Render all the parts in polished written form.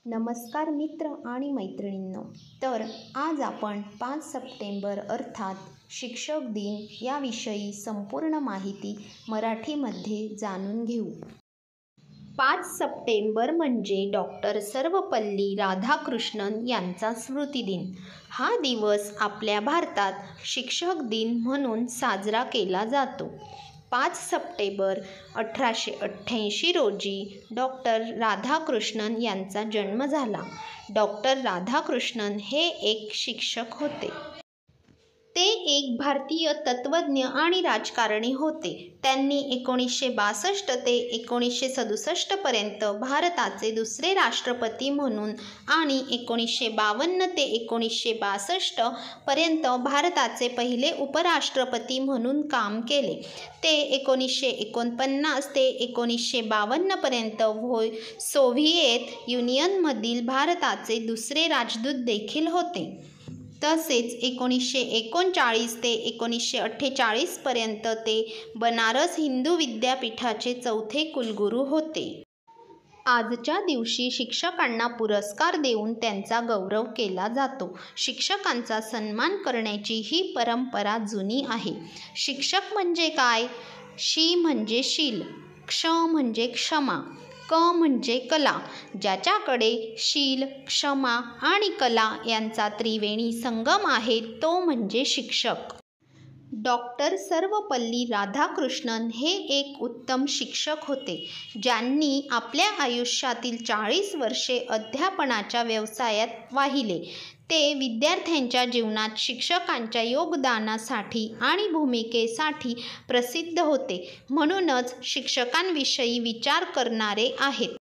नमस्कार मित्र आणि मैत्रिणींनो. तर आज आपण 5 सप्टेंबर अर्थात शिक्षक दिन याविषयी संपूर्ण माहिती मराठीमध्ये जाणून घेऊ. 5 सप्टेंबर म्हणजे डॉक्टर सर्वपल्ली राधाकृष्णन यांचा स्मृतिदिन. हा दिवस आपल्या भारतात शिक्षक दिन म्हणून साजरा केला जातो. 5 सप्टेंबर 1888 रोजी डॉक्टर राधाकृष्णन यांचा जन्म झाला. डॉक्टर राधाकृष्णन हे एक शिक्षक होते. ते एक भारतीय तत्त्वज्ञ आणि राजकारणी होते. त्यांनी 1962 ते 1967 पर्यंत भारताचे दुसरे राष्ट्रपती म्हणून आणि 1952 ते 1962 पर्यंत भारताचे पहिले उपराष्ट्रपती म्हणून काम केले. ते 1949 ते 1952 पर्यंत सोव्हिएत युनियनमधील भारताचे दुसरे राजदूत देखील होते. तसेच 1939 ते 1948 पर्यंत ते बनारस हिंदू विद्यापीठाचे चौथे कुलगुरू होते. आजच्या दिवशी शिक्षकांना पुरस्कार देऊन त्यांचा गौरव केला जातो. शिक्षकांचा सन्मान करण्याची ही परंपरा जुनी आहे. शिक्षक म्हणजे काय? शी म्हणजे शील, क्ष म्हणजे क्षमा, क म्हणजे कला. ज्याच्याकडे शील, क्षमा आणि कला यांचा त्रिवेणी संगम आहे तो म्हणजे शिक्षक. डॉक्टर सर्वपल्ली राधाकृष्णन हे एक उत्तम शिक्षक होते, ज्यांनी आपल्या आयुष्यातील 40 वर्षे अध्यापनाच्या व्यवसायात वाहिले. ते विद्यार्थ्यांच्या जीवनात शिक्षकांच्या योगदानासाठी आणि भूमिकेसाठी प्रसिद्ध होते, म्हणूनच शिक्षकांविषयी विचार करणारे आहेत.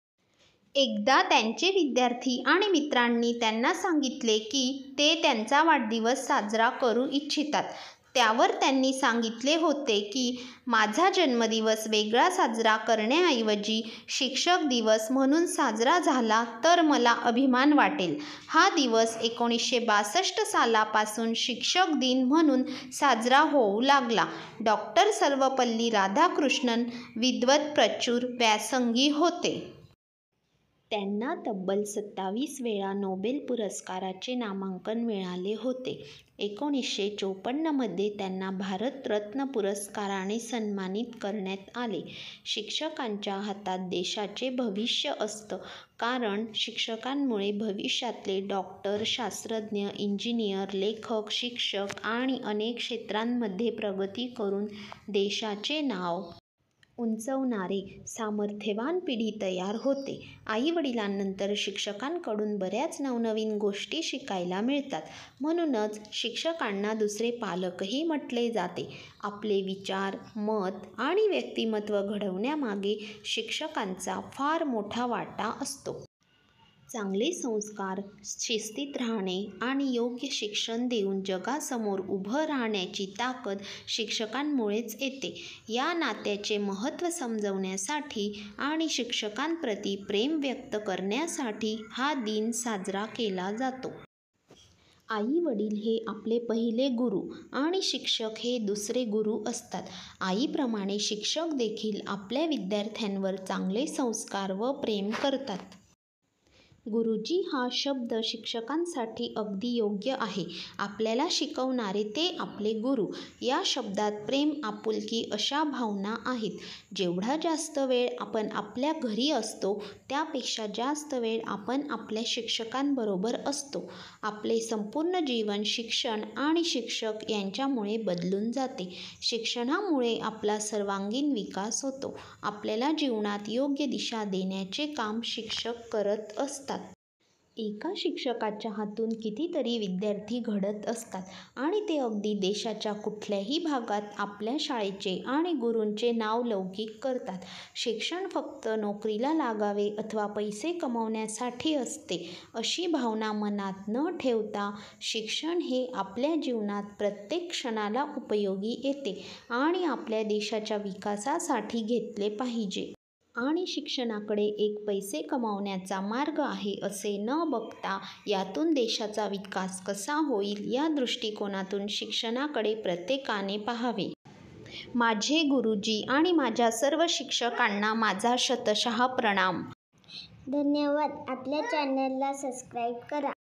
एकदा त्यांचे विद्यार्थी आणि मित्रांनी त्यांना सांगितले की ते त्यांचा वाढदिवस साजरा करू इच्छितात. त्यावर त्यांनी सांगितले होते की माझा जन्मदिवस वेगळा साजरा करण्याऐवजी शिक्षक दिवस म्हणून साजरा झाला तर मला अभिमान वाटेल. हा दिवस 1962 सालापासून शिक्षक दिन म्हणून साजरा होऊ लागला. डॉक्टर सर्वपल्ली राधाकृष्णन विद्वत, प्रचूर व्यासंगी होते. त्यांना तब्बल 27 वेळा नोबेल पुरस्काराचे नामांकन मिळाले होते. 1954 मध्ये त्यांना भारतरत्न पुरस्काराने सन्मानित करण्यात आले. शिक्षकांच्या हातात देशाचे भविष्य असतं, कारण शिक्षकांमुळे भविष्यातले डॉक्टर, शास्त्रज्ञ, इंजिनियर, लेखक, शिक्षक आणि अनेक क्षेत्रांमध्ये प्रगती करून देशाचे नाव उंचावणारी सामर्थ्यवान पिढी तयार होते. आई-वडिलांनंतर शिक्षकांकडून बऱ्याच नवनवीन गोष्टी शिकायला मिळतात. म्हणूनच शिक्षकांना दुसरे पालकही म्हटले जाते. आपले विचार, मत आणि व्यक्तिमत्व घडवण्यामागे शिक्षकांचा फार मोठा वाटा असतो. चांगले संस्कार, शिस्तीत राहणे आणि योग्य शिक्षण देऊन जगासमोर उभं राहण्याची ताकद शिक्षकांमुळेच येते. या नात्याचे महत्त्व समजवण्यासाठी आणि शिक्षकांप्रती प्रेम व्यक्त करण्यासाठी हा दिन साजरा केला जातो. आई-वडील हे आपले पहिले गुरु आणि शिक्षक हे दुसरे गुरु असतात. आईप्रमाणे शिक्षक देखील आपल्या विद्यार्थ्यांवर चांगले संस्कार व प्रेम करतात. गुरुजी हा शब्द शिक्षकांसाठी अगदी योग्य आहे. आपल्याला शिकवणारे ते आपले गुरु. या शब्दात प्रेम, आपुलकी अशा भावना आहेत. जेवढा जास्त वेळ आपण आपल्या घरी असतो, त्यापेक्षा जास्त वेळ आपण आपल्या शिक्षकांबरोबर असतो. आपले संपूर्ण जीवन शिक्षण आणि शिक्षक यांच्यामुळे बदलून जाते. शिक्षणामुळे आपला सर्वांगीण विकास होतो. आपल्याला जीवनात योग्य दिशा देण्याचे काम शिक्षक करत असतात. एका शिक्षकाच्या हातून कितीतरी विद्यार्थी घडत असतात आणि ते अगदी देशाच्या कुठल्याही भागात आपल्या शाळेचे आणि गुरूंचे नाव लौकिक करतात. शिक्षण फक्त नोकरीला लागावे अथवा पैसे कमवण्यासाठी असते, अशी भावना मनात न ठेवता शिक्षण हे आपल्या जीवनात प्रत्येक क्षणाला उपयोगी येते आणि आपल्या देशाच्या विकासासाठी घेतले पाहिजे. आणि शिक्षणाकडे एक पैसे कमावण्याचा मार्ग आहे असे न बघता यातून देशाचा विकास कसा होईल या दृष्टिकोनातून शिक्षणाकडे प्रत्येकाने पाहावे. माझे गुरुजी आणि माझ्या सर्व शिक्षकांना माझा शतशः प्रणाम. धन्यवाद. आपल्या चॅनलला सबस्क्राईब करा.